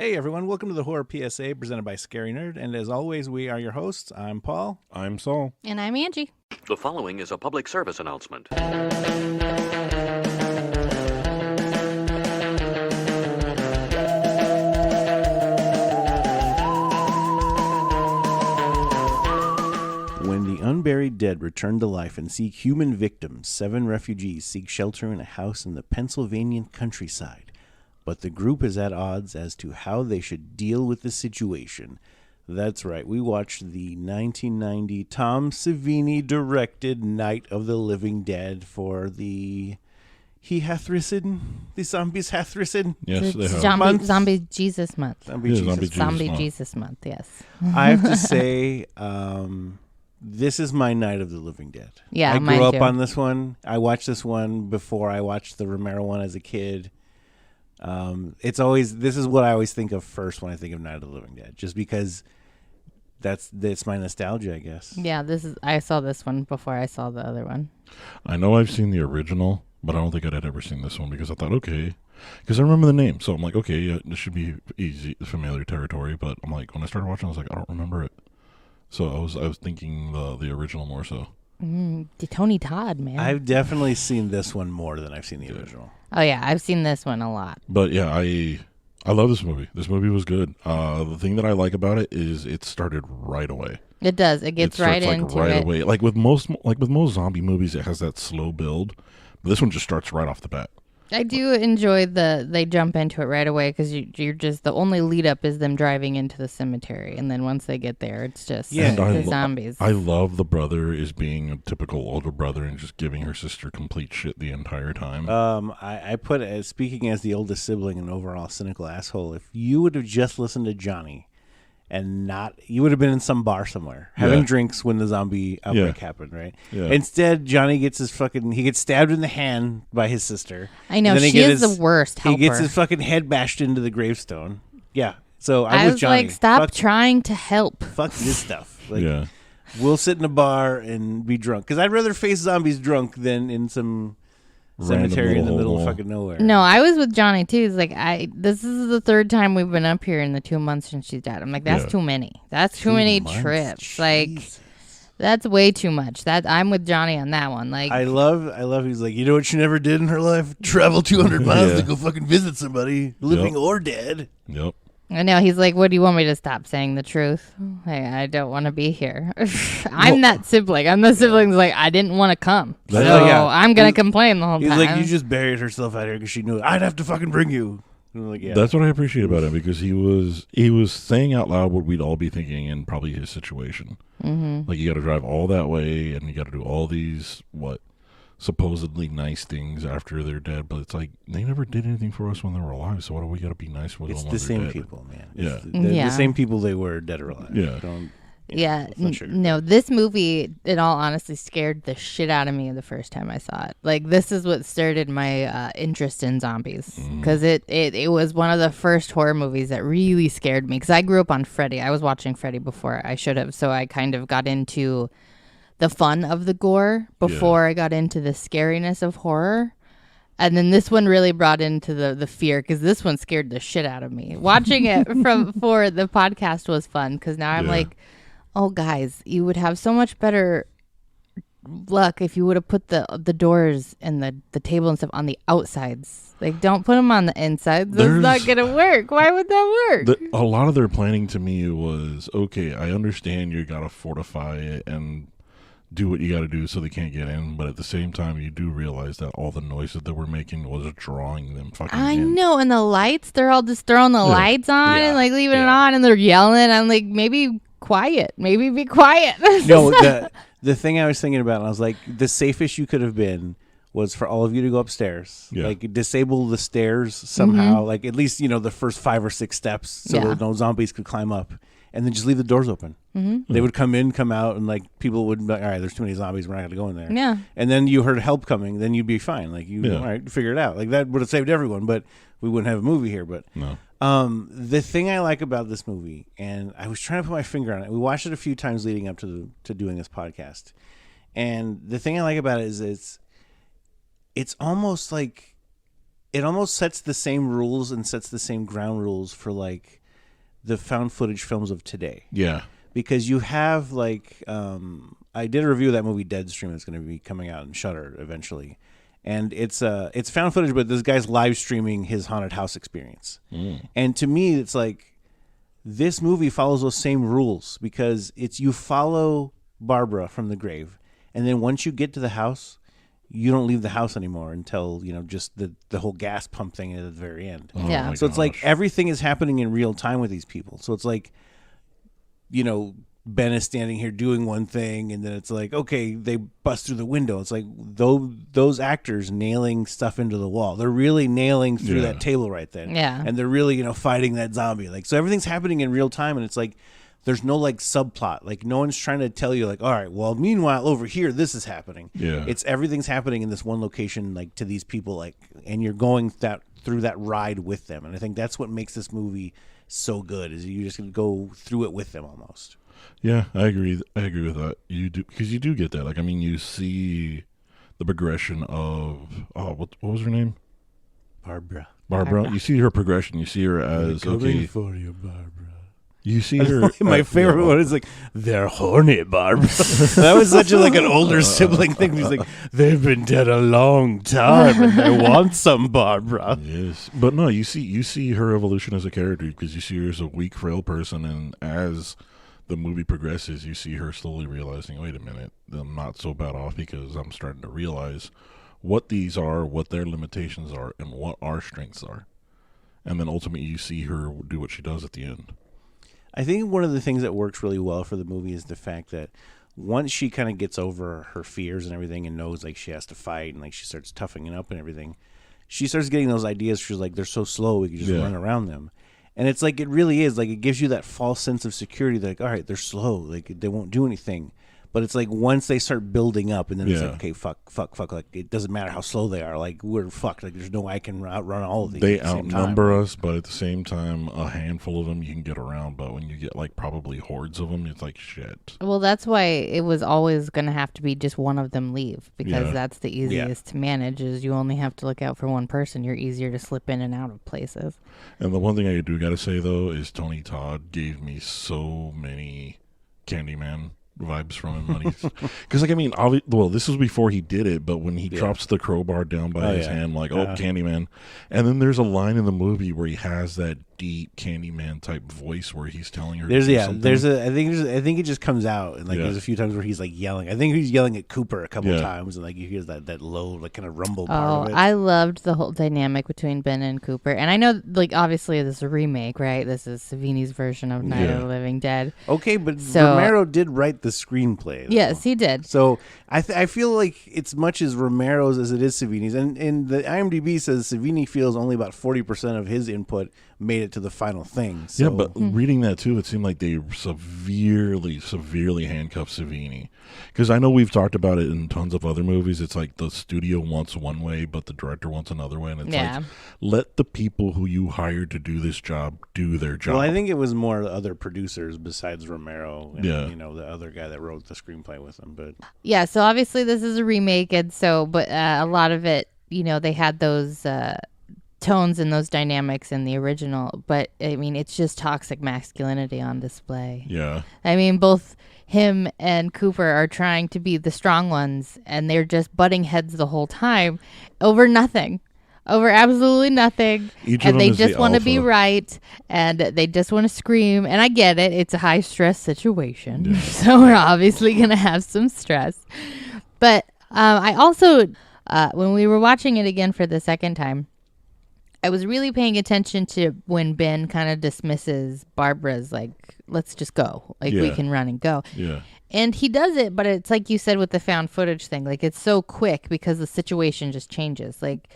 Hey everyone, welcome to the Horror PSA presented by Scary Nerd, and as always, we are your hosts. I'm Paul. I'm Saul. And I'm Angie. The following is a public service announcement. When the unburied dead return to life and seek human victims, 7 refugees seek shelter in a house in the Pennsylvania countryside. But the group is at odds as to how they should deal with the situation. That's right, we watched the 1990 Tom Savini directed Night of the Living Dead for the the zombies hath risen. Yes, they have. Zombie Jesus Month. Zombie Jesus Month, yes. I have to say, this is my Night of the Living Dead. Yeah, I mine grew up too. on this one. I watched this one before I watched the Romero one as a kid. This is what I always think of first when I think of Night of the Living Dead, just because that's my nostalgia, I guess. Yeah, I saw this one before I saw the other one. I know I've seen the original, but I don't think I'd ever seen this one because I thought, okay, because I remember the name, so I'm like, okay, yeah, this should be easy, familiar territory. But I'm like, when I started watching, I was like, I don't remember it. So I was thinking the original more so. Tony Todd, man. I've definitely seen this one more than I've seen the original. Oh yeah, I've seen this one a lot. But yeah, I love this movie. This movie was good. The thing that I like about it is it started right away. It does. It gets right into right it. away. Like with most zombie movies, it has that slow build. But this one just starts right off the bat. I do enjoy they jump into it right away because you're just, the only lead up is them driving into the cemetery, and then once they get there, it's just the zombies. I love the brother is being a typical older brother and just giving her sister complete shit the entire time. I put it as, speaking as the oldest sibling and overall cynical asshole, if you would have just listened to Johnny and you would have been in some bar somewhere having drinks when the zombie outbreak happened, right? Yeah. Instead, Johnny gets he gets stabbed in the hand by his sister. I know, she is the worst helper. He gets his fucking head bashed into the gravestone. Yeah. So I was Johnny. like, stop trying to help. Fuck this stuff. Like, yeah. We'll sit in a bar and be drunk. Because I'd rather face zombies drunk than in some cemetery in the middle of fucking nowhere. No, I was with Johnny too. It's like, this is the third time we've been up here in the 2 months since she's died. I'm like, that's too many. That's too many trips. Jesus. Like, that's way too much. I'm with Johnny on that one. Like, I love. He's like, you know what she never did in her life? Travel 200 miles to go fucking visit somebody, living or dead. Yep. I know. He's like, what do you want me to stop saying the truth? I don't want to be here. I'm that sibling. I'm the sibling's like, I didn't want to come. So I'm going to complain the whole time. He's like, you just buried herself out here because she knew I'd have to fucking bring you. And like, yeah. That's what I appreciate about him, because he was saying out loud what we'd all be thinking in probably his situation. Mm-hmm. Like, you got to drive all that way and you got to do all these supposedly nice things after they're dead, but it's like they never did anything for us when they were alive, so what do we got to be nice with them when it's the they're same dead? people, man. Yeah. The same people they were dead or alive. Yeah. No, this movie, in all honesty, scared the shit out of me the first time I saw it. Like, this is what started my interest in zombies, because it was one of the first horror movies that really scared me, because I grew up on Freddy. I was watching Freddy before I should have, so I kind of got into the fun of the gore before I got into the scariness of horror. And then this one really brought into the fear, because this one scared the shit out of me. Watching it for the podcast was fun, because now I'm like, oh, guys, you would have so much better luck if you would have put the doors and the table and stuff on the outsides. Like, don't put them on the insides. That's not going to work. Why would that work? A lot of their planning to me was, okay, I understand you got to fortify it and do what you got to do so they can't get in, but at the same time, you do realize that all the noises that we're making was drawing them fucking in. I know, and the lights, they're all just throwing the lights on and like leaving it on, and they're yelling. I'm like, maybe quiet. Maybe be quiet. No, the thing I was thinking about, and I was like, the safest you could have been was for all of you to go upstairs, like disable the stairs somehow, like at least the first 5 or 6 steps, so that no zombies could climb up, and then just leave the doors open. They would come in, come out, and like people would be like, all right, there's too many zombies, we're not going to go in there. Yeah. And then you heard help coming, then you'd be fine. Like all right, figure it out. Like that would have saved everyone, but we wouldn't have a movie here. But no. The thing I like about this movie, and I was trying to put my finger on it. We watched it a few times leading up to doing this podcast, and the thing I like about it is it's almost like it almost sets the same rules and sets the same ground rules for like the found footage films of today. Yeah. Because you have like I did a review of that movie Deadstream that's going to be coming out in Shudder eventually. And it's found footage, but this guy's live streaming his haunted house experience. And to me, it's like this movie follows those same rules because it's you follow Barbara from the grave, and then once you get to the house, you don't leave the house anymore until just the whole gas pump thing at the very end. Yeah. So it's like everything is happening in real time with these people. So it's like Ben is standing here doing one thing, and then it's like, okay, they bust through the window. It's like those actors nailing stuff into the wall. They're really nailing through that table right then. Yeah. And they're really, fighting that zombie. Like, so everything's happening in real time, and it's like there's no like subplot. Like no one's trying to tell you like, all right, well, meanwhile over here this is happening. Yeah. It's everything's happening in this one location, like to these people, like, and you're going through that ride with them. And I think that's what makes this movie so good, is you just go through it with them almost. Yeah, I agree. I agree with that. You do, because you do get that. Like, I mean, you see the progression of what was her name? Barbara. You see her progression. You see her as okay. For you, Barbara. You see her. My favorite one is like, they're horny, Barbara. That was such an older sibling thing. He's like, they've been dead a long time and they want some, Barbara. Yes, but no, you see her evolution as a character, because you see her as a weak, frail person, and as the movie progresses, you see her slowly realizing, wait a minute, I'm not so bad off, because I'm starting to realize what these are, what their limitations are, and what our strengths are. And then ultimately you see her do what she does at the end. I think one of the things that works really well for the movie is the fact that once she kind of gets over her fears and everything and knows like she has to fight, and like she starts toughening up and everything, she starts getting those ideas. She's like, they're so slow, we can just run around them. And it's like, it really is like, it gives you that false sense of security that like, all right, they're slow, like they won't do anything. But it's like once they start building up, and then it's like, okay, fuck, like it doesn't matter how slow they are, like we're fucked, like there's no way I can outrun all of these. They outnumber us, but at the same time, a handful of them you can get around. But when you get like probably hordes of them, it's like shit. Well, that's why it was always going to have to be just one of them leave, because that's the easiest to manage. Is you only have to look out for one person. You're easier to slip in and out of places. And the one thing I do got to say though is Tony Todd gave me so many Candyman vibes from him, because like, I mean, well, this was before he did it, but when he drops the crowbar down by his hand, like, Candyman. And then there's a line in the movie where he has that deep Candyman type voice where he's telling her I think it just comes out, and like there's a few times where he's like yelling. I think he's yelling at Cooper a couple of times, and like you hear that low, like kind of rumble part of it. I loved the whole dynamic between Ben and Cooper. And I know, like, obviously this is a remake, right? This is Savini's version of Night of the Living Dead. Okay, but Romero did write the screenplay, though. Yes, he did. So I feel like it's much as Romero's as it is Savini's. And the IMDb says Savini feels only about 40% of his input made it to the final thing. So. Yeah, but reading that too, it seemed like they severely handcuffed Savini. Because I know we've talked about it in tons of other movies. It's like the studio wants one way, but the director wants another way. And it's like, let the people who you hired to do this job do their job. Well, I think it was more other producers besides Romero and, the other guy that wrote the screenplay with him. But yeah, so obviously this is a remake, and so, but a lot of it, they had those tones and those dynamics in the original, but I mean, it's just toxic masculinity on display. Yeah. I mean, both him and Cooper are trying to be the strong ones, and they're just butting heads the whole time over nothing. Over absolutely nothing. And they just want to be right, and they just want to scream. And I get it. It's a high stress situation. Yeah. So we're obviously going to have some stress. But I also, when we were watching it again for the second time, I was really paying attention to when Ben kind of dismisses Barbara's, like, let's just go. Like, we can run and go. Yeah. And he does it, but it's like you said with the found footage thing. Like, it's so quick because the situation just changes. Like,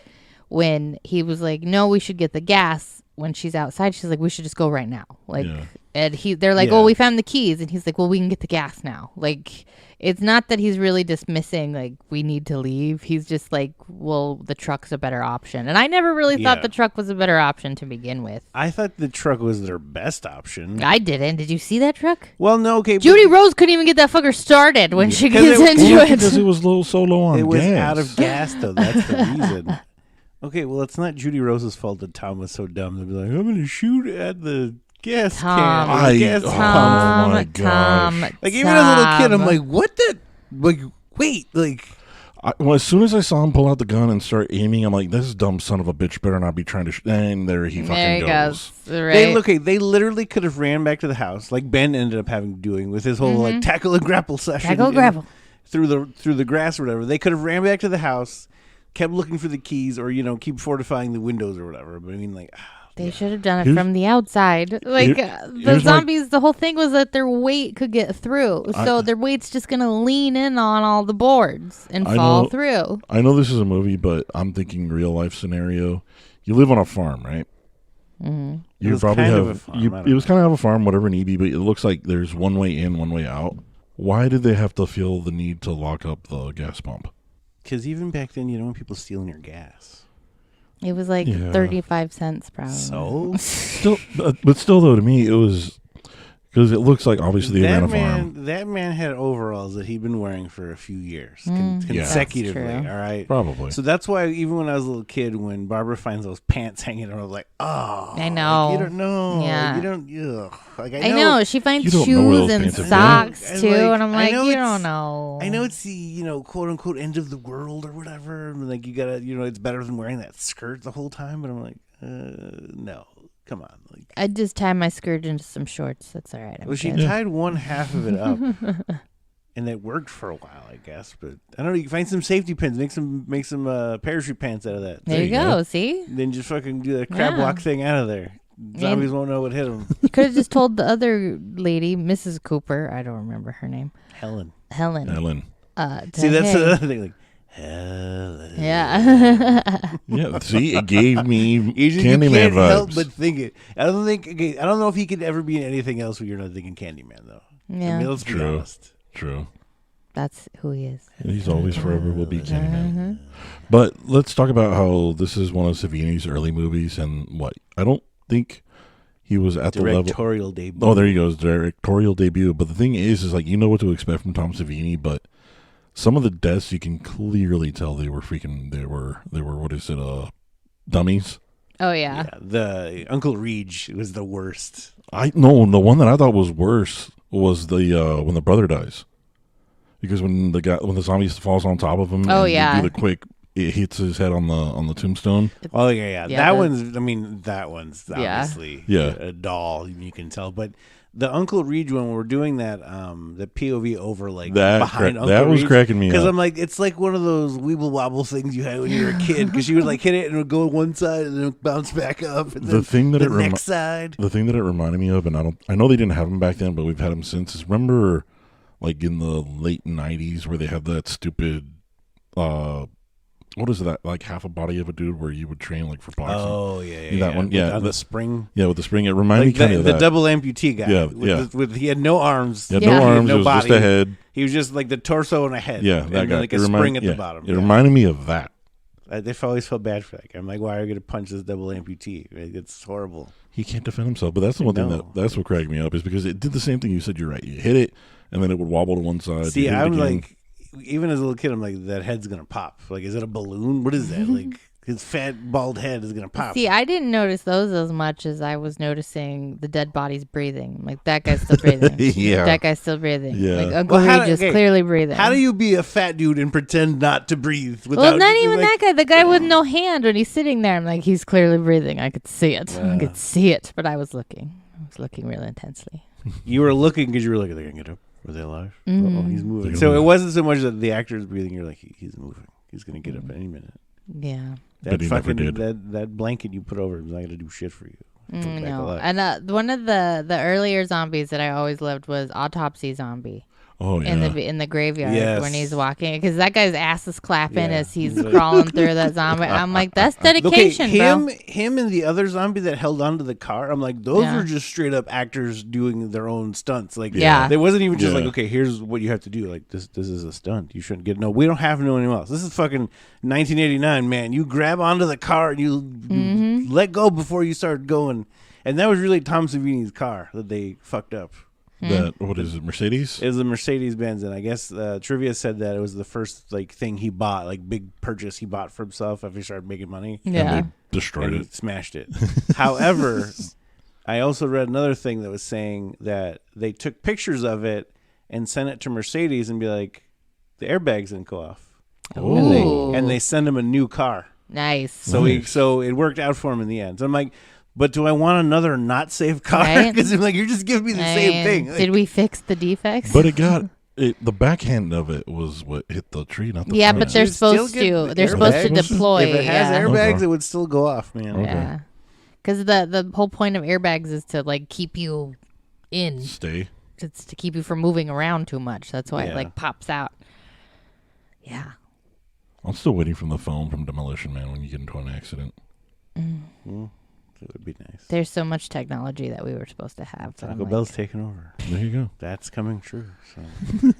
when he was like, no, we should get the gas when she's outside, she's like, we should just go right now. Like, and they're like, oh, we found the keys. And he's like, well, we can get the gas now. Like, it's not that he's really dismissing, like, we need to leave. He's just like, well, the truck's a better option. And I never really thought the truck was a better option to begin with. I thought the truck was their best option. I didn't. Did you see that truck? Well, no, okay. Judy Rose couldn't even get that fucker started when she gets into it. Because it was so low on gas. It was out of gas, though. That's the reason. Okay, well, it's not Judy Rose's fault that Tom was so dumb to be like, I'm going to shoot at the gas Tom. can. or the gas pump." Oh my Tom. gosh. Like, even as a little kid, I'm like, what the? Like, wait, like. Well, as soon as I saw him pull out the gun and start aiming, I'm like, this dumb son of a bitch better not be trying to and there he fucking There he goes. Right? They literally could have ran back to the house, like Ben ended up having doing with his whole like tackle and grapple session. Tackle and grapple. Through the grass or whatever. They could have ran back to the house, kept looking for the keys, or keep fortifying the windows or whatever. But I mean, like, They should have done it from the outside. Like, the zombies, the whole thing was that their weight could get through. So their weight's just going to lean in on all the boards and fall through. I know this is a movie, but I'm thinking real life scenario. You live on a farm, right? Mm-hmm. You probably have. It was kind of a farm, whatever in EB, but it looks like there's one way in, one way out. Why did they have to feel the need to lock up the gas pump? Because even back then, you don't want people stealing your gas. It was like 35 cents, probably. So? But still, though, to me, it was... Because it looks like, obviously, they ran a farm. That man had overalls that he'd been wearing for a few years, consecutively, That's true. all right? Probably. So that's why, even when I was a little kid, when Barbara finds those pants hanging around, I was like, oh. I know. Like, you don't know. Yeah. You don't, ugh. Like, I know. She finds You don't know where shoes those and pants have socks, been. too. And, And I'm like, you it's- don't know. I know it's the, quote-unquote end of the world or whatever. And like, you gotta, it's better than wearing that skirt the whole time. But I'm like, no. Come on. Like, I'd just tie my skirt into some shorts. That's all right. she tied one half of it up. And it worked for a while, I guess. But I don't know. You can find some safety pins. Make some parachute pants out of that. There you go. See? Then just fucking do that crab walk thing out of there. Zombies won't know what hit them. You could have just told the other lady, Mrs. Cooper. I don't remember her name. Helen. See, that's another thing. Like, Helen. Yeah. Yeah, see, it gave me You Candyman can't vibes. help but think it. I don't know if he could ever be in anything else where you're not thinking Candyman, though. Yeah. I mean, let's be honest. True. That's who he is. He's always forever will be Candyman. But let's talk about how this is one of Savini's early movies, and what I don't think he was at the level. Directorial debut. Oh, there you go, his directorial debut. But the thing is like you know what to expect from Tom Savini, but some of the deaths you can clearly tell they were what is it, dummies. Oh, yeah. The Uncle Reach was the worst. The one that I thought was worse was the when the brother dies. Because when the zombie falls on top of him, Oh, and yeah. you do the quick, it hits his head on the tombstone. Oh yeah. That one's Yeah. obviously Yeah. a doll. You can tell, but the Uncle Reed when we're doing that, the POV over like behind Uncle that was Reed, cracking me because up. I'm like, it's like one of those weeble wobble things you had when you were a kid. Because you would like hit it and it would go one side and then bounce back up. And then The thing that the it next side. The thing that it reminded me of, and I know they didn't have them back then, but we've had them since. Is remember, like in the late '90s, where they had that stupid, what is that? Like half a body of a dude, where you would train like for boxing. Oh yeah. That one, yeah, on the spring. Yeah, with the spring. It reminded me kind of the that. double amputee guy. Yeah, He had no arms. He had Yeah. no arms. no It was body. just a head. He was just like the torso and a head. Yeah, and that guy. like a spring at the bottom. It reminded me of that. They've always felt bad for that guy. I'm like, why are you going to punch this double amputee? It's horrible. He can't defend himself. But that's the one thing that's what cracked me up, is because it did the same thing. You said, you're right. You hit it, and then it would wobble to one side. See, You hit it I'm again. like, even as a little kid, I'm like, that head's going to pop. Like, is it a balloon? What is that? Like, his fat, bald head is going to pop. See, I didn't notice those as much as I was noticing the dead bodies breathing. Like, that guy's still breathing. Yeah. That guy's still breathing. Yeah. Like, Uncle Reed is clearly breathing. How do you be a fat dude and pretend not to breathe? Without, Well, not even like, that guy. The guy with no hand when he's sitting there. I'm like, he's clearly breathing. I could see it. I could see it. But I was looking. I was looking real intensely. You were looking because you were like, are they going to get up? Were they alive? Mhm. Oh, he's moving. They're So gonna it move. wasn't so much that the actor is breathing. You're like, he's moving. He's going to get up any minute. Yeah. But he never did. That blanket you put over him is not going to do shit for you. Put back No. alive. And one of the earlier zombies that I always loved was Autopsy Zombie. oh yeah. In the graveyard Yes. when he's walking, because that guy's ass is clapping Yeah. as he's He's like- crawling through that zombie. I'm like, that's dedication, bro. him and the other zombie that held onto the car. I'm like, those Yeah. were just straight up actors doing their own stunts. Like, Yeah. there wasn't even just Yeah. like, okay, here's what you have to do. Like, this is a stunt. You shouldn't get we don't have to know anyone else. This is fucking 1989, man. You grab onto the car and you let go before you start going. And that was really Tom Savini's car that they fucked up. That, what is it, Mercedes? It was a Mercedes-Benz, and I guess trivia said that it was the first thing he bought, big purchase he bought for himself after he started making money. Yeah. And they destroyed and it. Smashed it. However, I also read another thing that was saying that they took pictures of it and sent it to Mercedes and be like, the airbags didn't go off. Ooh. And they send him a new car. Nice. So it worked out for him in the end. So I'm like, but do I want another not safe car? Right? Because I'm like, you're just giving me the same thing. Did we fix the defects? But the backhand of it was what hit the tree, not the front. But they're You'd still supposed get to. the They're supposed to airbags. deploy. If it has airbags, Okay. it would still go off, man. Okay. Yeah. Because the whole point of airbags is to keep you in. Stay. It's to keep you from moving around too much. That's why Yeah. it pops out. Yeah. I'm still waiting from the phone from Demolition Man when you get into an accident. It would be nice. There's so much technology that we were supposed to have. but I'm Taco like- Bell's taking over. There you go. That's coming true. So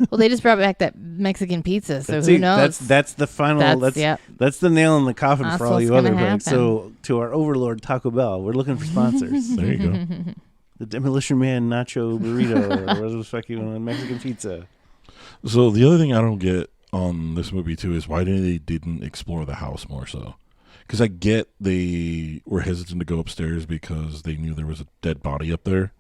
Well, they just brought back that Mexican pizza, so That's who it. knows? That's the final. That's the nail in the coffin That's for all what's you other gonna products. So to our overlord Taco Bell, we're looking for sponsors. There you go. The Demolition Man nacho burrito or whatever the fuck you want, Mexican pizza. So the other thing I don't get on this movie too is why they didn't explore the house more so. Because I get they were hesitant to go upstairs because they knew there was a dead body up there.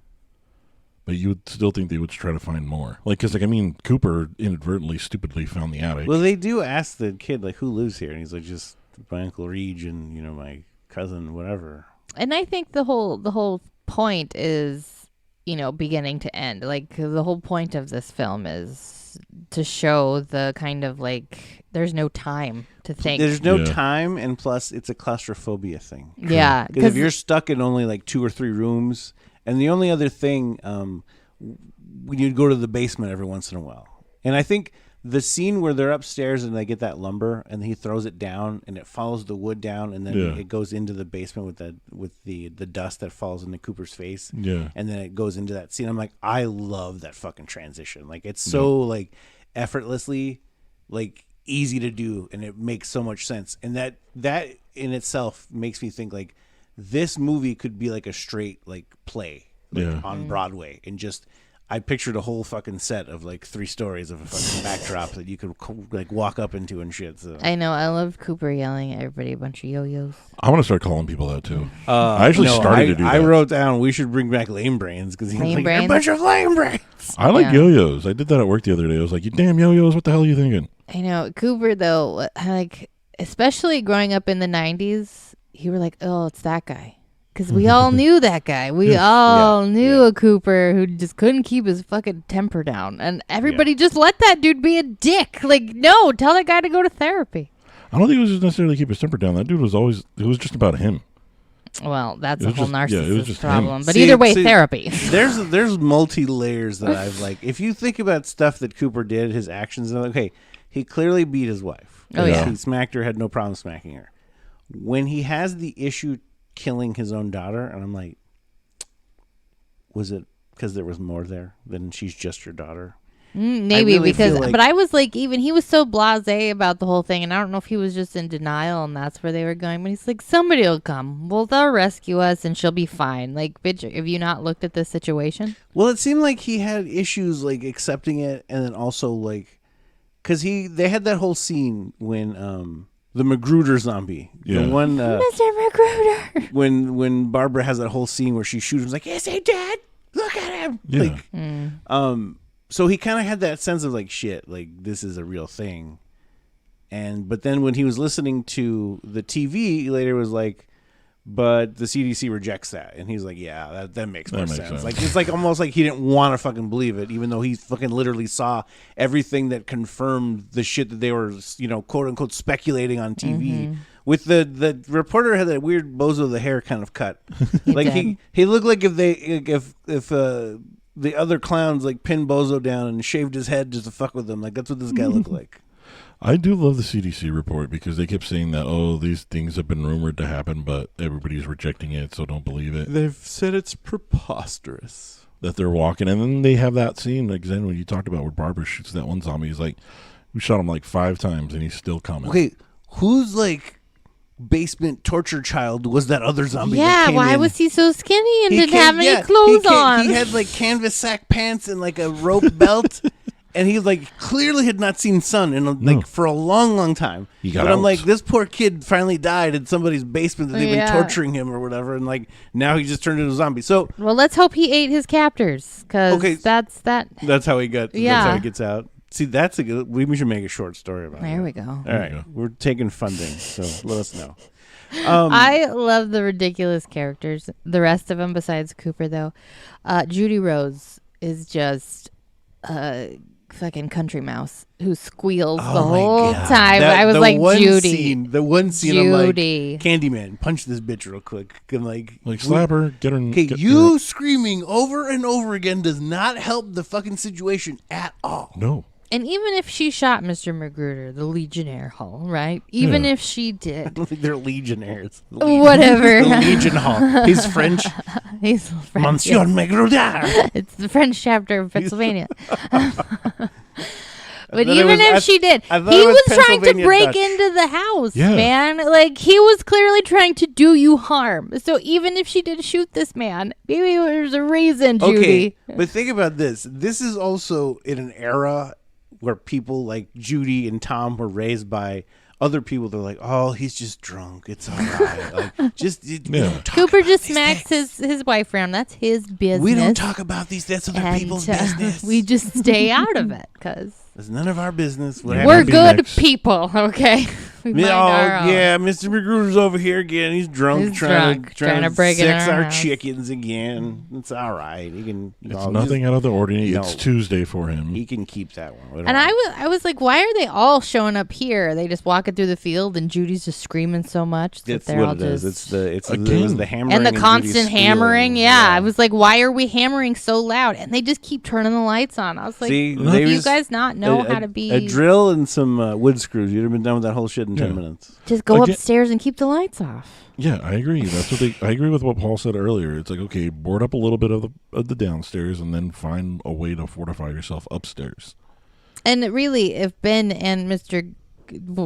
But you would still think they would try to find more. Because Cooper inadvertently, stupidly found the attic. Well, they do ask the kid who lives here, and he's like, just my Uncle Reg and my cousin, whatever. And I think the whole point is, beginning to end. The whole point of this film is to show the kind of there's no time to think. There's no Yeah. time, and plus it's a claustrophobia thing. Yeah, Because if you're stuck in only 2 or 3 rooms, and the only other thing, when you'd go to the basement every once in a while. And I think the scene where they're upstairs and they get that lumber and he throws it down and it follows the wood down and then Yeah. it goes into the basement with the dust that falls into Cooper's face. Yeah. And then it goes into that scene. I'm like, I love that fucking transition. It's so effortlessly easy to do, and it makes so much sense. And that in itself makes me think this movie could be a straight play on Broadway, and just I pictured a whole fucking set of 3 stories of a fucking backdrop that you could walk up into and shit. So I know. I love Cooper yelling at everybody a bunch of yo-yos. I'm going to start calling people that too. I actually started to do that. I wrote down we should bring back lame brains because he's Lame like, brains? a bunch of lame brains. I like Yeah. yo-yos. I did that at work the other day. I was like, you damn yo-yos, what the hell are you thinking? I know. Cooper, though, especially growing up in the 90s, you were like, oh, it's that guy. Because we all knew that guy. We all knew a Cooper who just couldn't keep his fucking temper down. And everybody just let that dude be a dick. No, tell that guy to go to therapy. I don't think it was just necessarily keep his temper down. That dude was always, it was just about him. Well, that's It a was whole just- yeah, it was narcissist just problem. him. But See- either way, see- therapy. There's multi layers that I've if you think about stuff that Cooper did, his actions, okay, he clearly beat his wife. Oh, yeah. He smacked her, had no problem smacking her. When he has the issue killing his own daughter, and I'm like, was it because there was more there than she's just your daughter? Maybe really because, feel but I was even he was so blasé about the whole thing, and I don't know if he was just in denial and that's where they were going. But he's like, somebody will come, well, they'll rescue us, and she'll be fine. Bitch, have you not looked at this situation? Well, it seemed like he had issues accepting it, and then also because they had that whole scene when the Magruder zombie, Yeah. the one Mr. Magruder. when Barbara has that whole scene where she shoots him, is he dead? Look at him. Yeah. So he kind of had that sense of shit, this is a real thing. But then when he was listening to the TV, he later was like, but the CDC rejects that. And he's like, yeah, that makes more sense. It's almost like he didn't want to fucking believe it, even though he fucking literally saw everything that confirmed the shit that they were, quote unquote, speculating on TV. With the reporter had that weird bozo the hair kind of cut. He looked like if the other clowns pinned Bozo down and shaved his head just to fuck with him. That's what this guy looked like. I do love the CDC report because they kept saying that, these things have been rumored to happen, but everybody's rejecting it, so don't believe it. They've said it's preposterous. That they're walking, and then they have that scene, Zen, when you talked about where Barbara shoots that one zombie. He's like, we shot him 5 times, and he's still coming. Okay, who's basement torture child was that other zombie. Yeah, that came why in. was he so skinny and He didn't have any clothes on? He had like canvas sack pants and like a rope belt. And he like clearly had not seen sun in for a long time. But I'm like, this poor kid finally died in somebody's basement that they've been Yeah. torturing him or whatever, and like now he just turned into a zombie. So Well, let's hope he ate his captors, because that's that. that's how he got. Yeah. That's how he gets out. See, that's a good. We should make a short story about it. There we go. All right, we're taking funding, so let us know. I love the ridiculous characters. The rest of them, besides Cooper, though, Judy Rose is just fucking country mouse who squeals the whole time. I was like, Judy. The one scene, Judy. I'm like, Candyman, punch this bitch real quick. I'm like slap her, get her. Okay, you screaming over and over again does not help the fucking situation at all. No. And even if she shot Mr. Magruder, the Legionnaire Hall, right? Even if she I did. don't think they're legionnaires. Whatever. The Legion Hall. He's French. He's French. Monsieur yes. Magruder. It's the French chapter of Pennsylvania. But thought even it was- if she did, I he thought it was was trying to Pennsylvania break Dutch. into the house, Yeah. man. Like, he was clearly trying to do you harm. So even if she did shoot this man, maybe there's a reason, Judy. Okay, but think about this. This is also in an era where people like Judy and Tom were raised by other people. They're like, oh, he's just drunk. It's all right. Like, just we don't talk Cooper about just these smacks things. his wife around. That's his business. We don't talk about these. That's other And, people's business. We just stay out of it, because It's none of our business. What Yeah, we're happened- good next. people, okay? We mind our own. yeah, Mr. Magruder's over here again. He's drunk, He's trying drunk, to trying to break in sex our our house. chickens again. It's all right. He can. It's nothing out of the ordinary. No. It's Tuesday for him. He can keep that one. And I was like, why are they all showing up here? Are they just walking through the field and Judy's just screaming so much that That's they're all what it is. just... It Again. was the hammering and the Judy's constant squealing. hammering. Yeah. I was like, why are we hammering so loud? And they just keep turning the lights on. I was like, See, do they you just- guys not know how to be... a drill and some wood screws. You'd have been done with that whole shit in 10 Yeah. minutes. Just go Again- upstairs and keep the lights off. Yeah, I agree. That's what I agree with what Paul said earlier. It's like, okay, board up a little bit of the downstairs, and then find a way to fortify yourself upstairs. And really, if Ben and Mr.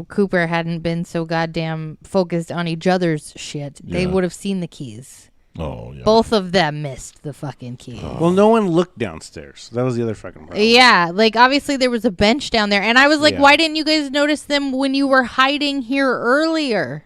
Cooper hadn't been so goddamn focused on each other's shit, they Yeah. would have seen the keys. Oh yeah. Both of them missed the fucking key. Well, no one looked downstairs. That was the other fucking problem. Yeah, like obviously there was a bench down there, and I was like, Yeah. why didn't you guys notice them when you were hiding here earlier?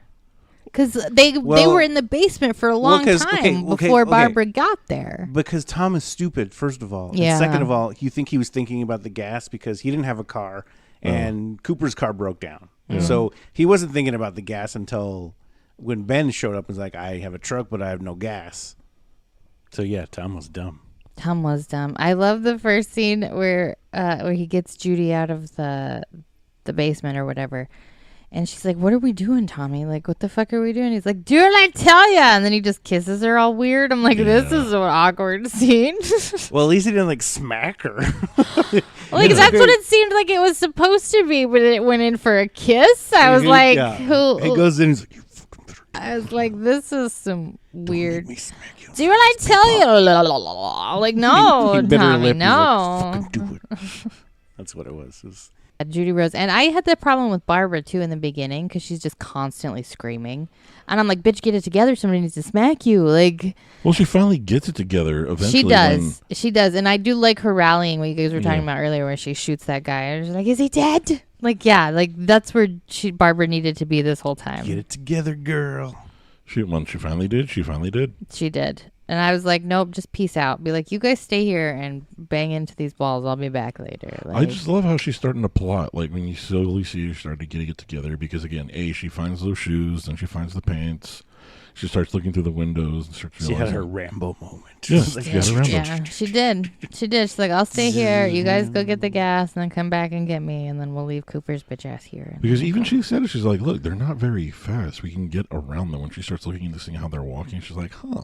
Because they Well- were in the basement for a Well, long 'cause- time okay, before okay. Barbara got there. Because Tom is stupid, first of all. Yeah. And second of all, you think he was thinking about the gas because he didn't have a car and Cooper's car broke down. So he wasn't thinking about the gas until when Ben showed up and was like, I have a truck, but I have no gas. So yeah, Tom was dumb. Tom was dumb. I love the first scene where he gets Judy out of the basement or whatever. And she's like, what are we doing, Tommy? Like, what the fuck are we doing? He's like, do what I tell ya. And then he just kisses her all weird. I'm like, this is an awkward scene. Well, at least he didn't like smack her. Like, that's what it seemed like it was supposed to be, but it went in for a kiss. I was like, Yeah. who? He goes in, he's like, you fucking better I was like, this is some weird. make me smack you. Do what I tell you. La, la, la, la. Like, no, He bit her Tommy, lip, he's like, no. fucking do it. That's what it was. It was Judy Rose. And I had that problem with Barbara, too, in the beginning, because she's just constantly screaming. And I'm like, bitch, get it together. Somebody needs to smack you. Like, Well, she finally gets it together eventually. she does. She does. And I do like her rallying, what you guys were talking Yeah. about earlier, where she shoots that guy. And she's like, is he dead? Like, yeah, like, that's where Barbara needed to be this whole time. get it together, girl. When she finally did, she finally did. She did. And I was like, nope, just peace out. Be like, you guys stay here and bang into these balls. I'll be back later. Like, I just love how she's starting to plot. Like when you slowly see her starting to get it together. Because again, she finds those shoes, then she finds the pants. She starts looking through the windows and starts She had realizing. her Rambo moment. Yeah, She's like, she had a Rambo. yeah, she did. She did. She's like, I'll stay here. You guys go get the gas and then come back and get me. And then we'll leave Cooper's bitch ass here. Because even she said it, she's like, look, they're not very fast. We can get around them. When she starts looking and seeing how they're walking, she's like, huh.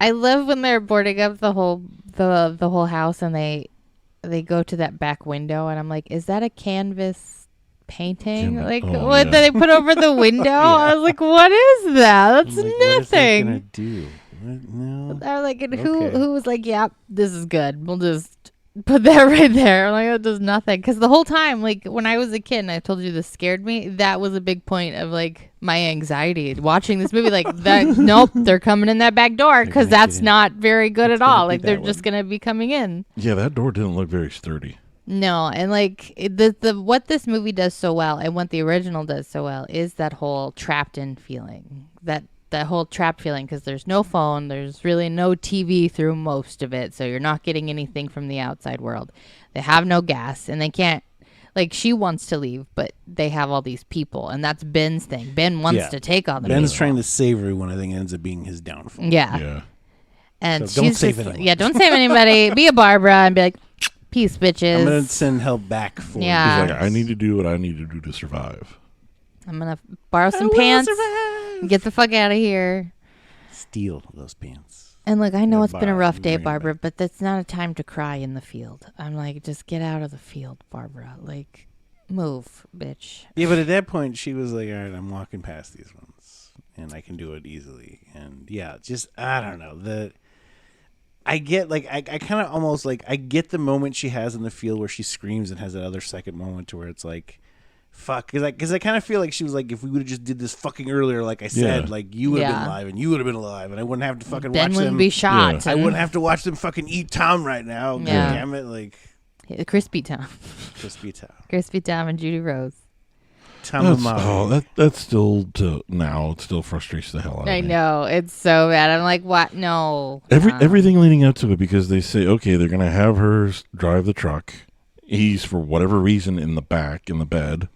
I love when they're boarding up the whole house and they go to that back window and I'm like, is that a canvas painting? Like what yeah. they put over the window? I was like, what is that? That's I'm like, what is that nothing. gonna do? What? No. I was like, and Okay. who was like, yeah, this is good. We'll just put that right there. I'm like, that does nothing. Because the whole time, like when I was a kid and I told you this scared me, that was a big point of like, my anxiety watching this movie. Like, nope, they're coming in that back door because that's not very good at all. Like, they're just going to be coming in. Yeah, that door didn't look very sturdy. No, and like what this movie does so well, and what the original does so well, is that whole trapped in feeling. That whole trapped feeling, because there's no phone, there's really no TV through most of it, so you're not getting anything from the outside world. They have no gas, and they can't. Like, she wants to leave, but they have all these people, and that's Ben's thing. Ben wants to take all the Ben's people. trying to save everyone. I think it ends up being his downfall. Yeah. And so she's don't save just, anyone. yeah, don't save anybody. Be a Barbara and be like, peace, bitches. I'm gonna send help back for Yeah. He's like, I need to do what I need to do to survive. I'm gonna borrow some pants. Get the fuck out of here. Steal those pants. And look, I know Yeah, it's been a borrow rough and day, bring it Barbara, back. but that's not a time to cry in the field. I'm like, just get out of the field, Barbara. Like, move, bitch. Yeah, but at that point, she was like, all right, I'm walking past these ones, and I can do it easily. And yeah, just, I don't know. I get, like, I kind of almost, like, I get the moment she has in the field where she screams and has that other second moment to where it's like, fuck. Because I kind of feel like she was like, if we would have just did this fucking earlier, like I said, Yeah. like, you would have Yeah. been alive, and you would have been alive, and I wouldn't have to fucking Ben watch wouldn't them. be shot. I and- wouldn't have to watch them fucking eat Tom right now. God Yeah. damn it. Like, Crispy Tom. Crispy Tom. Crispy Tom and Judy Rose. That's still it still frustrates the hell out of me. I know. It's so bad. I'm like, what? No. Everything leading up to it, because they say, okay, they're gonna have her drive the truck. He's, for whatever reason, in the back in the bed,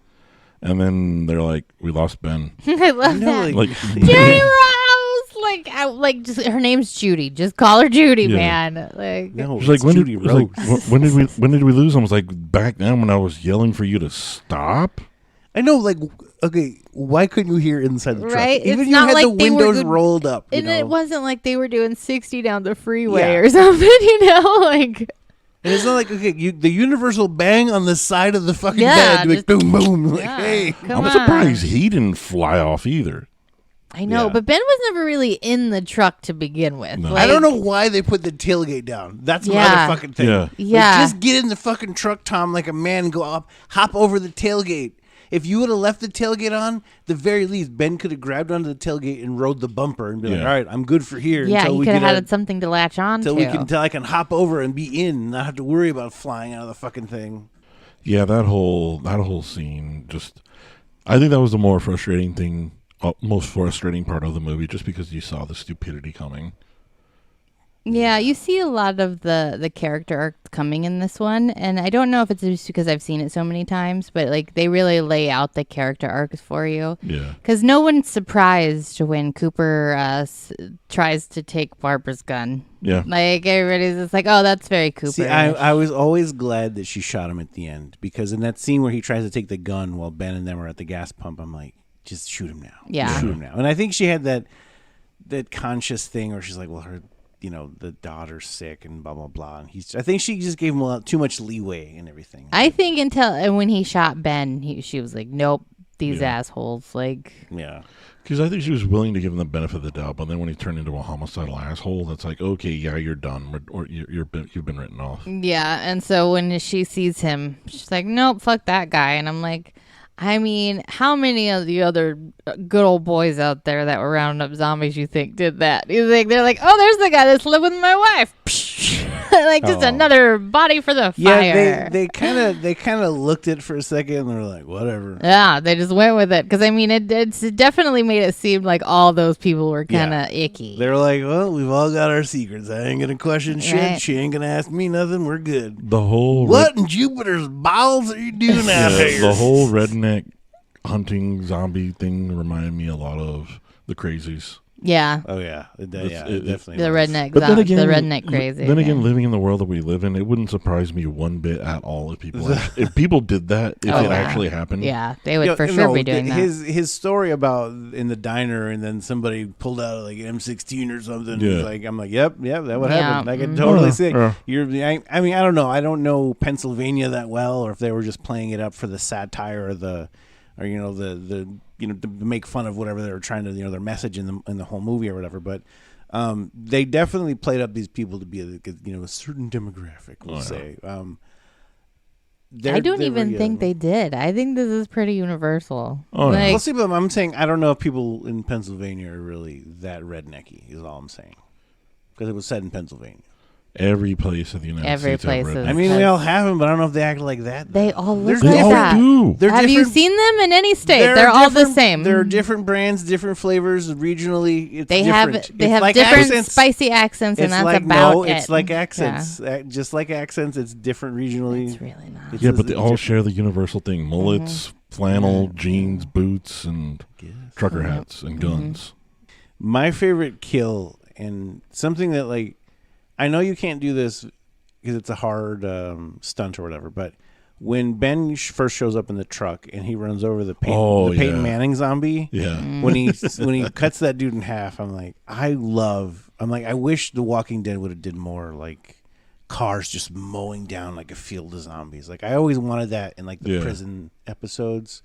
and then they're like, we lost Ben. I love that. Like, Judy Rose! Like, just her name's Judy. Just call her Judy, Yeah. man. Like, No, She's like, it's when Judy did, Rose. when did we lose? I was like, back then when I was yelling for you to stop. I know, like, okay, why couldn't you hear inside the truck? Right? Even It's you not had like the they were windows good- rolled up. You and know? it wasn't like they were doing 60 down the freeway Yeah. or something, you know? Like, And it's not like, okay, the universal bang on the side of the fucking Yeah, bed, like, just- boom, boom. Like, yeah, hey. come I'm on. surprised he didn't fly off either. I know, Yeah. but Ben was never really in the truck to begin with. No. Like, I don't know why they put the tailgate down. That's my Yeah. other fucking thing. Yeah. Like, Yeah. just get in the fucking truck, Tom, like a man, go up, hop over the tailgate. If you would have left the tailgate on, the very least, Ben could have grabbed onto the tailgate and rode the bumper and be like, Yeah. all right, I'm good for here. Yeah, until he we could have get had something to latch on to. until I can hop over and be in and not have to worry about flying out of the fucking thing. Yeah, that whole scene, just, I think that was the more frustrating thing, most frustrating part of the movie, just because you saw the stupidity coming. Yeah, you see a lot of the character arc coming in this one, and I don't know if it's just because I've seen it so many times, but like they really lay out the character arcs for you. Yeah. Because no one's surprised when Cooper tries to take Barbara's gun. Yeah. Like everybody's just like, oh, that's very Cooper. See, I was always glad that she shot him at the end, because in that scene where he tries to take the gun while Ben and them are at the gas pump, I'm like, just shoot him now. Yeah. Just shoot him now. And I think she had that conscious thing where she's like, well, her, the daughter's sick and blah, blah, blah. And I think she just gave him too much leeway and everything. I think and when he shot Ben, she was like, nope, these Yeah. assholes. Like, Yeah. Because I think she was willing to give him the benefit of the doubt, but then when he turned into a homicidal asshole, that's like, okay, yeah, you're done, or you've been written off. yeah. And so when she sees him, she's like, nope, fuck that guy. And I'm like, I mean, how many of the other good old boys out there that were rounding up zombies you think did that? You think they're like, oh, there's the guy that's living with my wife. Like just Oh. another body for the Yeah, fire. they kind of looked at it for a second and they were like, whatever. Yeah, they just went with it because I mean, it's definitely made it seem like all those people were kind of icky. They were like, well, we've all got our secrets. I ain't gonna question shit. Right. She ain't gonna ask me nothing. We're good. The whole What in Jupiter's bowels are you doing out here? the whole redneck hunting zombie thing reminded me a lot of the Crazies. Yeah, Oh yeah, it It- definitely. the was. redneck, But then again, the redneck crazy. Then again, yeah. living in the world that we live in, it wouldn't surprise me one bit at all if people did that, if Oh, it yeah. actually happened. Yeah, they would Yeah, for sure no, be doing that. His story about in the diner and then somebody pulled out like an M16 or something. Yeah. Like I'm like, yep, that would Yeah, happen. I can mhm. totally Yeah, see. yeah. I mean, I don't know. I don't know Pennsylvania that well, or if they were just playing it up for the satire or the to make fun of whatever they were trying to, their message in the whole movie or whatever. But they definitely played up these people to be a certain demographic, we'll say. I don't even think they did. I think this is pretty universal. Oh, yeah. Well, see, but I'm saying I don't know if people in Pennsylvania are really that rednecky. Is all I'm saying, because it was set in Pennsylvania. Every place in the United States. Place is. I mean, we all have them, but I don't know if they act like that. They all look They like all that. do. Have you seen them in any state? They're all the same. There are different brands, different flavors. Regionally, it's They different. have It's like different accents. spicy accents, and It's that's like about it. it's like accents. Just like accents, it's different regionally. It's really not. Yeah, but they all share the universal thing: mullets, flannel, jeans, boots, and trucker hats and guns. My favorite kill, and something that, like, I know you can't do this because it's a hard stunt or whatever, but when Ben first shows up in the truck and he runs over the Peyton Manning zombie, when he cuts that dude in half, I'm like, I wish The Walking Dead would have did more, like, cars just mowing down like a field of zombies. Like, I always wanted that in, like, the prison episodes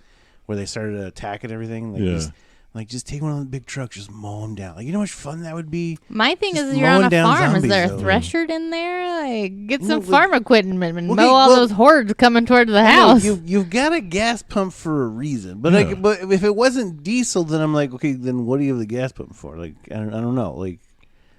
where they started attacking everything. Like, just take one of the big trucks, just mow them down. Like, you know how much fun that would be? My thing Just is, you're on a mowing down farm. Is there a zombies, thresher in there? Like, get some No, farm equipment and okay, mow all well- those hordes coming towards the No, house. you've got a gas pump for a reason, but Yeah. like, but if it wasn't diesel, then I'm like, okay, then what do you have the gas pump for? Like, I don't know, like,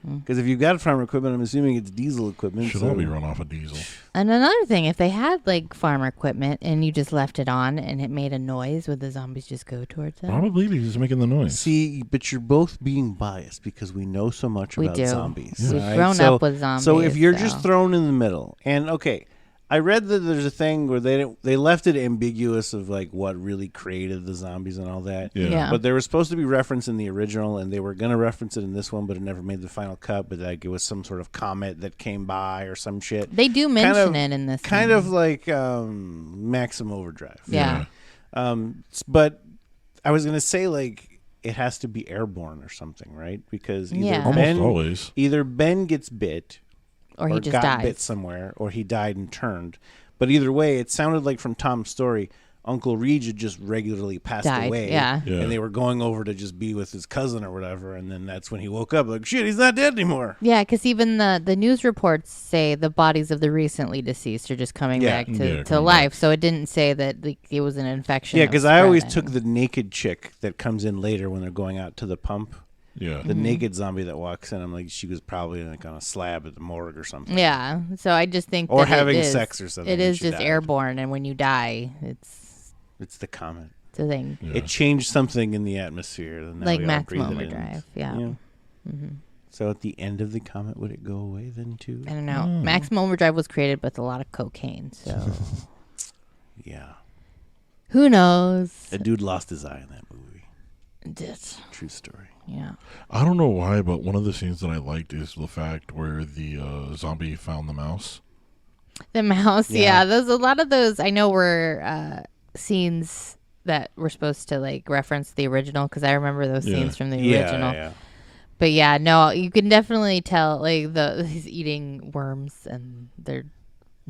because if you've got farm equipment, I'm assuming it's diesel equipment. Should all be run off of diesel. And another thing, if they had like farm equipment and you just left it on and it made a noise, would the zombies just go towards it? Probably because it's making the noise. See, but you're both being biased because we know so much We about do. zombies. We've all right? grown So- up with zombies. So if you're so. just thrown in the middle, and okay, I read that there's a thing where they left it ambiguous of like what really created the zombies and all that. Yeah. But they were supposed to be referenced in the original, and they were going to reference it in this one, but it never made the final cut. But like it was some sort of comet that came by or some shit. They do mention it in this. Kind one. of like Maximum Overdrive. Yeah. But I was going to say, like, it has to be airborne or something, right? Because either Yeah. Almost always. either Ben gets bit Or he just got dies. bit somewhere, or he died and turned. But either way, it sounded like from Tom's story, Uncle Reed had just regularly passed Died, away. yeah. And they were going over to just be with his cousin or whatever. And then that's when he woke up like, shit, he's not dead anymore. Yeah, because even the news reports say the bodies of the recently deceased are just coming back to coming life. So it didn't say that like, it was an infection. Yeah, that because was I always spreading. took the naked chick that comes in later when they're going out to the pump. Yeah. The naked zombie that walks in, I'm like, she was probably like on a slab at the morgue or something. Yeah, so I just think Or that having it is, sex or something It when is she just died. airborne, and when you die, it's the comet. a thing. Yeah. It changed something in the atmosphere. And now Like we all Maximum breathe it in. Overdrive, yeah. So at the end of the comet, would it go away then too? I don't know. Maximum Overdrive was created with a lot of cocaine, so Yeah. who knows? A dude lost his eye in that movie. True story. Yeah. I don't know why, but one of the scenes that I liked is the fact where the zombie found the mouse. The mouse, Yeah. yeah. There's a lot of those. I know were scenes that were supposed to like reference the original because I remember those Yeah. scenes from the Yeah, original. yeah. But yeah, no, you can definitely tell like he's eating worms and they're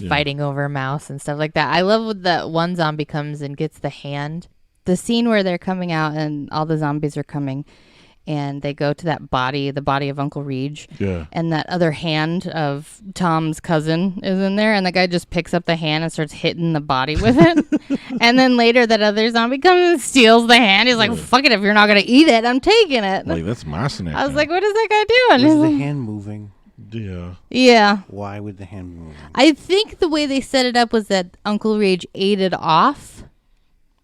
fighting over a mouse and stuff like that. I love when the one zombie comes and gets the hand. The scene where they're coming out and all the zombies are coming and they go to that body, the body of Uncle Reed. Yeah. And that other hand of Tom's cousin is in there, and the guy just picks up the hand and starts hitting the body with it. And then later, that other zombie comes and steals the hand. He's like, "Fuck it! If you're not gonna eat it, I'm taking it." Like, that's my snack. I was like, "What is that guy Was doing?" the hand moving? yeah. Yeah, Why would the hand be moving? I think the way they set it up was that Uncle Reed ate it off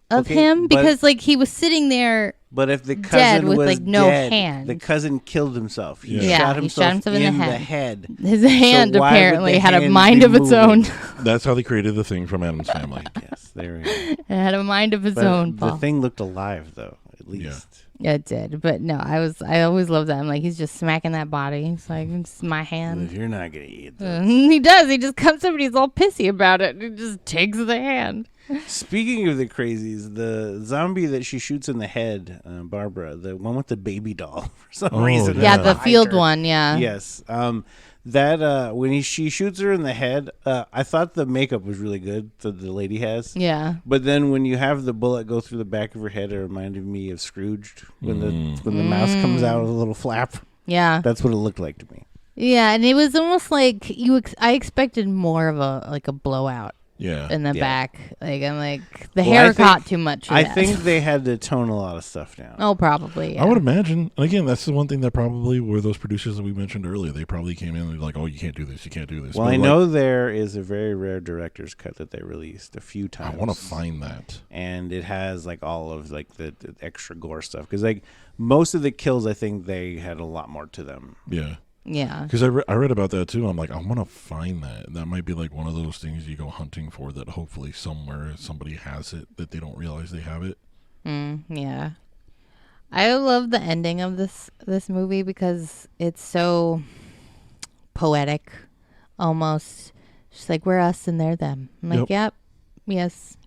of Okay, him but- because, like, he was sitting there. But if the cousin Dead with, was like, no dead, hand. the cousin killed himself. He Yeah. shot he himself, shot himself in the the head. head. His hand why would apparently the had a hand mind be of its own. moving? That's how they created the thing from Adam's Family. Yes, there we go. It had a mind of its But own. the Paul. thing looked alive, though, at least. Yeah, it did, but no, I always loved that. I'm like, he's just smacking that body. He's like, it's my If hand. you're not going to eat this. He does. He just comes up and he's all pissy about it. He just takes the hand. Speaking of the crazies, the zombie that she shoots in the head, Barbara, the one with the baby doll, for some Oh, reason. yeah. Yeah, is the behind field her. one. Yeah. Yes. That when she shoots her in the head, I thought the makeup was really good that the lady has. Yeah. But then when you have the bullet go through the back of her head, it reminded me of Scrooge when the mouse comes out with a little flap. Yeah. That's what it looked like to me. Yeah, and it was almost like I expected more of a blowout Yeah. in the Yeah. back. Like I'm like the Well, hair I think- caught too much. For I that. think they had to tone a lot of stuff down. Oh, probably. Yeah. I would imagine. And again, that's the one thing that probably were those producers that we mentioned earlier. They probably came in and were like, "Oh, you can't do this. You can't do this." Well, But I like, know there is a very rare director's cut that they released a few I times. want to find that. And it has like all of like the extra gore stuff because like most of the kills, I think they had a lot more to them. Yeah. Yeah. Because I read about that too. I'm like, I want to find that. That might be like one of those things you go hunting for that hopefully somewhere somebody has it that they don't realize they have it. Yeah. I love the ending of this movie because it's so poetic, almost. Just like we're us and they're them. I'm like, Yep. yes.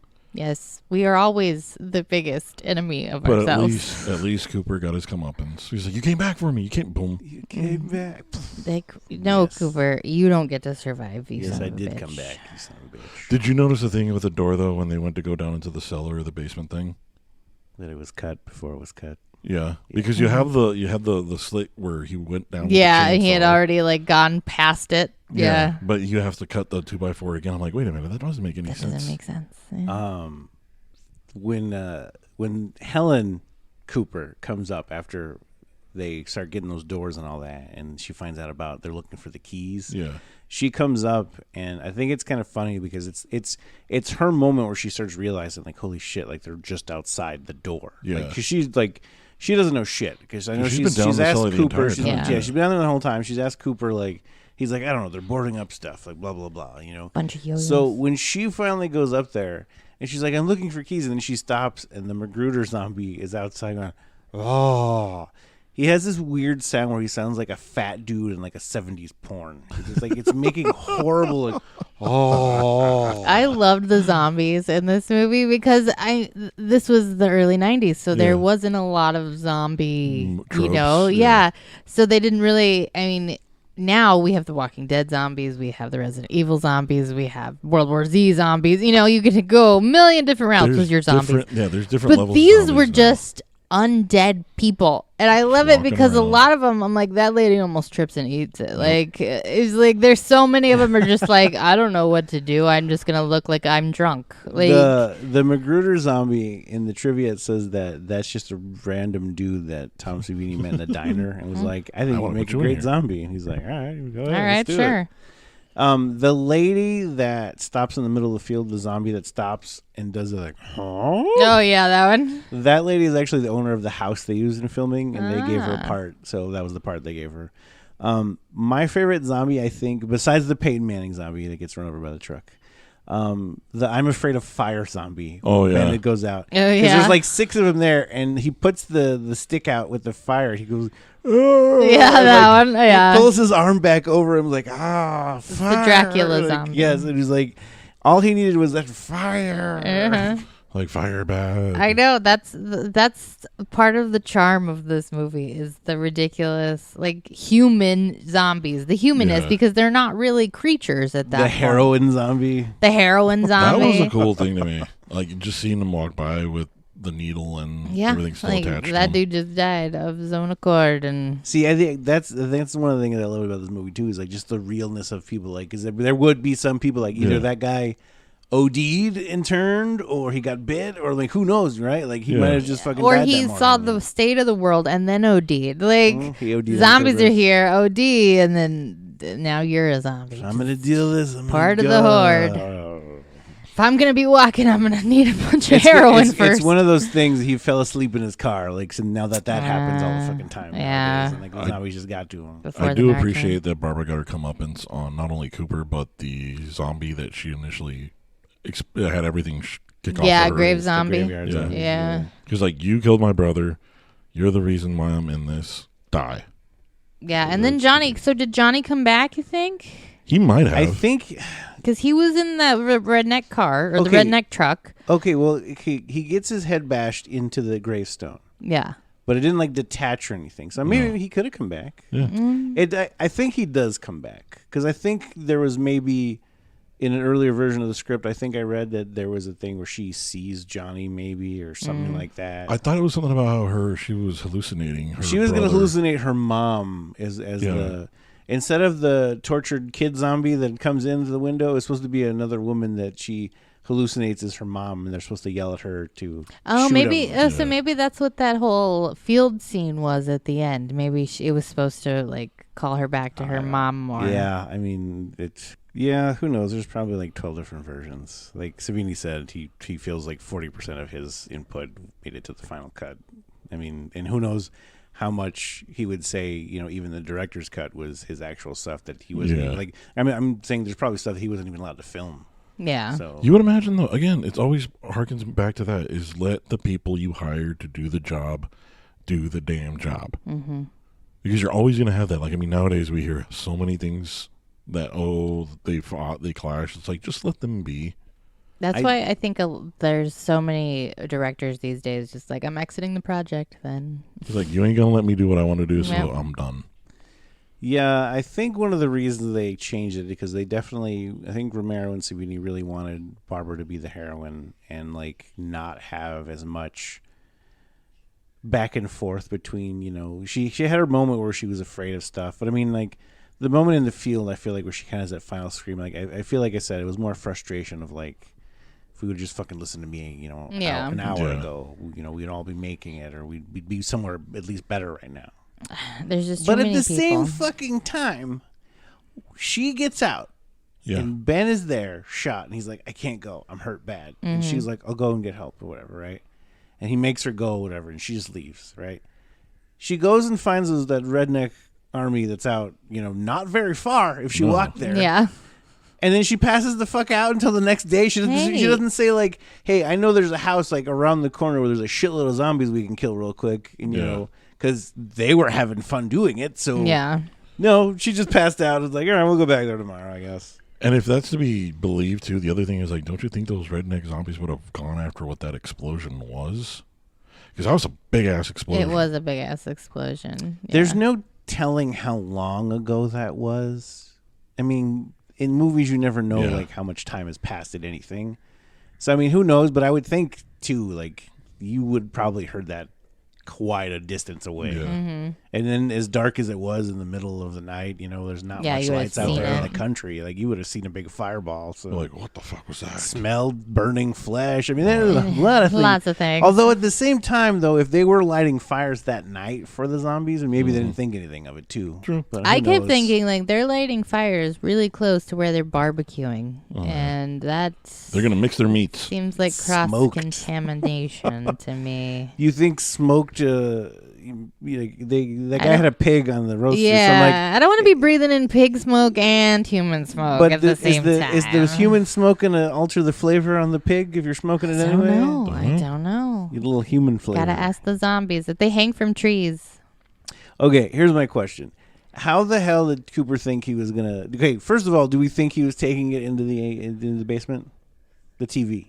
We are always the biggest enemy of But ourselves. at least Cooper got his comeuppance. He's like, you came back for me. You came, boom. You came back. Like, no, Yes. Cooper, you don't get to survive. You Yes, son I of a did bitch. come back. You son of a bitch. Did you notice the thing with the door though when they went to go down into the cellar or the basement thing? That it was cut before it was cut. Yeah, because you have the slit where he went down. with the Yeah, he had chainsaw. already like gone past it. Yeah. But you have to cut the 2x4 again. I'm like, wait a minute, that doesn't make any That sense. doesn't make sense. Yeah. When Helen Cooper comes up after they start getting those doors and all that, and she finds out about they're looking for the keys. Yeah. She comes up, and I think it's kind of funny because it's her moment where she starts realizing like, holy shit, like they're just outside the door. Yeah. Because she's like, she doesn't know shit because I know She's been down she's the asked cellar the Cooper. entire She's, time. yeah, Yeah. she's been down there the whole time. She's asked Cooper like, he's like, I don't know, they're boarding up stuff, like blah blah blah, you know. Bunch of yo-yos. So when she finally goes up there and she's like, I'm looking for keys, and then she stops and the Magruder zombie is outside going, oh. He has this weird sound where he sounds like a fat dude in like a 70s porn. It's like it's making horrible like, oh. I loved the zombies in this movie because this was the early 90s, so there Yeah. wasn't a lot of zombie, Tropes, you know. yeah. Yeah. So they didn't really, I mean, now we have the Walking Dead zombies, we have the Resident Evil zombies, we have World War Z zombies. You know, you get to go a million different routes with your zombies. There's different But levels. of these zombies were now. just undead people, and I love it Walking because a around. lot of them, I'm like, that lady almost trips and eats it. Like, it's like there's so many of them are just like, I don't know what to do. I'm just gonna look like I'm drunk. Like, The Magruder zombie in the trivia, it says that that's just a random dude that Tom Savini met in the diner and was like, I think you wanna make put a you in great here. zombie. And he's like, all right, go ahead. all right, let's do sure. it. The lady that stops in the middle of the field, the zombie that stops and does it like, huh? Oh yeah, that one. That lady is actually the owner of the house they used in filming, and they gave her a Ah. part. So that was the part they gave her. My favorite zombie, I think, besides the Peyton Manning zombie that gets run over by the truck, the I'm Afraid of Fire zombie. Oh, yeah. And it goes out. Oh, yeah. There's like 6 of them there, and he puts the stick out with the fire. He goes, oh, Yeah, and, that like, one. Yeah. He pulls his arm back over him, like, fire. the Dracula Like, zombie. Yes, and he's like, all he needed was that fire. Uh-huh. like fire bad. I know that's part of the charm of this movie is the ridiculous, like, human zombies, the humanness, Yeah. because they're not really creatures at that The point. heroin zombie. The heroin That zombie. was a cool thing to me. Like just seeing them walk by with the needle and Yeah, everything still like attached. to that them. dude just died of his own accord, and See, I think that's one of the things that I love about this movie too, is like just the realness of people. Like, because there would be some people like either Yeah. that guy OD'd and turned, or he got bit, or like who knows, right? Like he Yeah. might have just fucking. or died he that saw morning. the state of the world and then OD'd. Like, He OD'd on zombies are purpose. here, OD, and then now you're a zombie. I'm gonna deal this. I'm Part gonna of the go. horde. If I'm gonna be walking, I'm gonna need a bunch of It's, heroin it's, first. it's one of those things. He fell asleep in his car. Like, so now that happens all the fucking time. yeah. nowadays, and like the zombies just got to him. Before I the do Narcan. appreciate that Barbara got her comeuppance on not only Cooper but the zombie that she initially had everything kick off. Yeah, for her. grave The zombie. graveyard Yeah. zombie, Yeah. Because like you killed my brother, you're the reason why I'm in this. Die. Yeah, and then Johnny. So did Johnny come back? You think? He might have. I think. Because he was in the redneck car or the Okay. redneck truck. Okay, well, he gets his head bashed into the gravestone. Yeah. But it didn't like detach or anything, so maybe he could have come back. Yeah. I think he does come back because I think there was maybe in an earlier version of the script. I think I read that there was a thing where she sees Johnny maybe or something like that. I thought it was something about how she was hallucinating. Her She was going to brother. hallucinate her mom as Yeah. the. instead of the tortured kid zombie that comes into the window, it's supposed to be another woman that she hallucinates as her mom, and they're supposed to yell at her to shoot maybe. them. So maybe that's what that whole field scene was at the end. Maybe it was supposed to like call her back to her mom more. Yeah, I mean, who knows? There's probably like 12 different versions. Like Savini said, he feels like 40% of his input made it to the final cut. I mean, and who knows how much he would say, even the director's cut was his actual stuff that he wasn't even, like, I mean, I'm saying there's probably stuff that he wasn't even allowed to film. Yeah. So You would imagine, though, again, it's always harkens back to that, is let the people you hire to do the job do the damn job. Mm-hmm. Because you're always going to have that. Like, I mean, nowadays we hear so many things that, they fought, they clashed. It's like, just let them be. That's why I think there's so many directors these days just like, I'm exiting the project then. It's like, you ain't going to let me do what I want to do, so Yep. I'm done. yeah, I think one of the reasons they changed it because I think Romero and Savini really wanted Barbara to be the heroine and like not have as much back and forth between, she had her moment where she was afraid of stuff, but I mean, like the moment in the field, I feel like where she kind of has that final scream, like I feel like I said, it was more frustration of like, if we would just fucking listen to me, an hour ago, we'd all be making it, or we'd be somewhere at least better right now. There's just too But many at the people. same fucking time, she gets out. Yeah. And Ben is there, shot, and he's like, I can't go. I'm hurt bad. And she's like, I'll go and get help or whatever, right? And he makes her go or whatever, and she just leaves, right? She goes and finds that redneck army that's out, not very far if she walked there. Yeah. And then she passes the fuck out until the next day. She doesn't say like, hey, I know there's a house like around the corner where there's a shitload of zombies we can kill real quick. And, because they were having fun doing it. So, Yeah. no, she just passed out. It's like, all right, we'll go back there tomorrow, I guess. And if that's to be believed, too, the other thing is, like, don't you think those redneck zombies would have gone after what that explosion was? Because that was a big-ass explosion. It was a big-ass explosion. Yeah. There's no telling how long ago that was. I mean, in movies, you never know, like, how much time has passed at anything. So, I mean, who knows? But I would think, too, like, you would probably heard that quite a distance away. Yeah. Mm-hmm. And then as dark as it was in the middle of the night, there's not much you would lights have out seen there in it. the country. Like, you would have seen a big fireball. So Like, what the fuck was that? smelled burning flesh. I mean, there's a lot of things. Lots of things. Although at the same time, though, if they were lighting fires that night for the zombies, and maybe they didn't think anything of it too. True. But who I kept knows? thinking like they're lighting fires really close to where they're barbecuing, and that They're going to mix their meats. seems like Smoked. cross contamination to me. You think smoked? That guy don't- had a pig on the roaster. Yeah, So I'm like, I don't want to be breathing in pig smoke and human smoke but at the same time. is the human smoke going to alter the flavor on the pig if you're smoking it I anyway? don't know. I don't know. You little human flavor. Gotta ask the zombies if they hang from trees. Okay, here's my question. How the hell did Cooper think he was gonna? Okay, first of all, do we think he was taking it into the basement, the TV?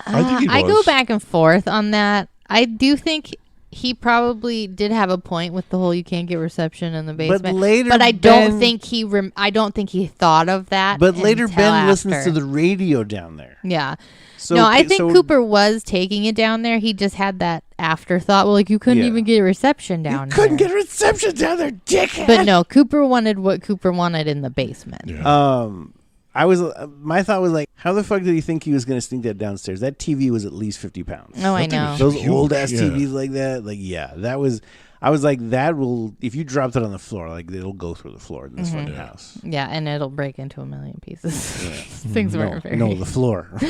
I think he I go was. back and forth on that. I do think he probably did have a point with the whole you can't get reception in the basement. later but I don't Ben- think he I don't think he thought of that. But later, until Ben after. listens to the radio down there. Yeah. So, no, I think so- Cooper was taking it down there. He just had that afterthought. Well, like you couldn't Yeah. even get reception You down couldn't there. get reception down there, dickhead. But no, Cooper wanted what Cooper wanted in the basement. Yeah. My thought was like, how the fuck did he think he was going to sneak that downstairs? That TV was at least 50 pounds. Oh, I That thing know. was Those huge, old ass yeah. TVs like that, like that was. I was like, that will, if you dropped it on the floor, like it'll go through the floor in this fucking house. Yeah, and it'll break into a million pieces. Things weren't very. No, the floor. So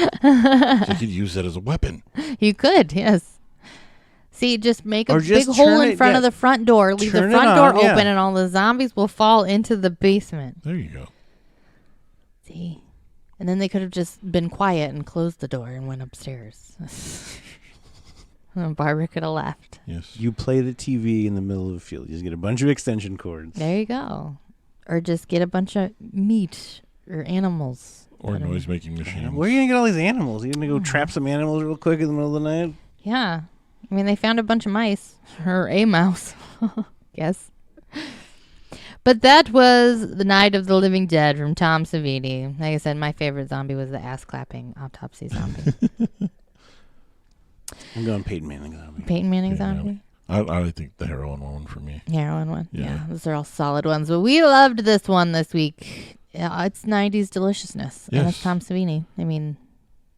you could use that as a weapon. You could, yes. See, just make a Or big just hole turn in it- front yeah. of the front door. Leave the Turn it front door on, yeah. open, and all the zombies will fall into the basement. There you go. See, and then they could have just been quiet and closed the door and went upstairs. And Barbara could have left. Yes. You play the TV in the middle of the field. You just get a bunch of extension cords. There you go. Or just get a bunch of meat or animals. Or I don't noise-making machines. Where are you going to get all these animals? You going to go trap some animals real quick in the middle of the night? Yeah. I mean, they found a bunch of mice. Or a mouse. Yes. But that was The Night of the Living Dead from Tom Savini. Like I said, my favorite zombie was the ass-clapping autopsy zombie. I'm going Peyton Manning zombie. Peyton Manning Yeah. zombie? I think the heroin one for me. Heroin one. Yeah. Yeah, those are all solid ones. But we loved this one this week. Yeah, it's 90s deliciousness. And it's Yes. Tom Savini. I mean,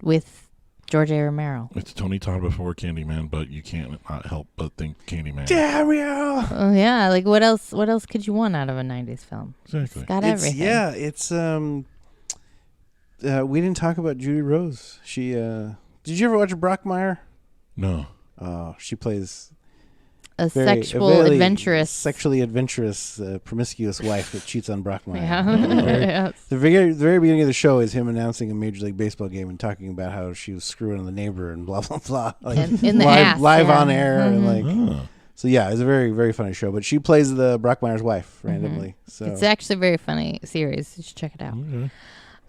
with George A. Romero. It's Tony Todd before Candyman, but you can't not help but think Candyman. Damn you! Oh yeah, like what else could you want out of a 90s film? Exactly. It's got It's everything. yeah. It's we didn't talk about Judy Rose. She did you ever watch Brockmire? No. She plays A very sexually adventurous, promiscuous wife that cheats on Brockmire. Yeah. Yes. The very beginning of the show is him announcing a Major League Baseball game and talking about how she was screwing on the neighbor and blah blah blah, like In the live, ass, live yeah. on air and Mhm. like. So yeah, it's a very very funny show. But she plays the Brockmire's wife randomly. So It's actually a very funny series. You should check it out. Okay.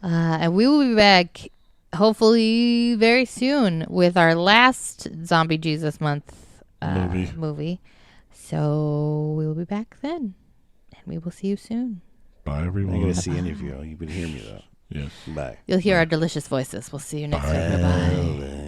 And we will be back hopefully very soon with our last Zombie Jesus Month movie. So we will be back then. And we will see you soon. Bye, I'm not everyone. gonna see any of you. You can hear me though. Yes. Bye. You'll hear our delicious voices. We'll see you next week. Bye-bye. Bye.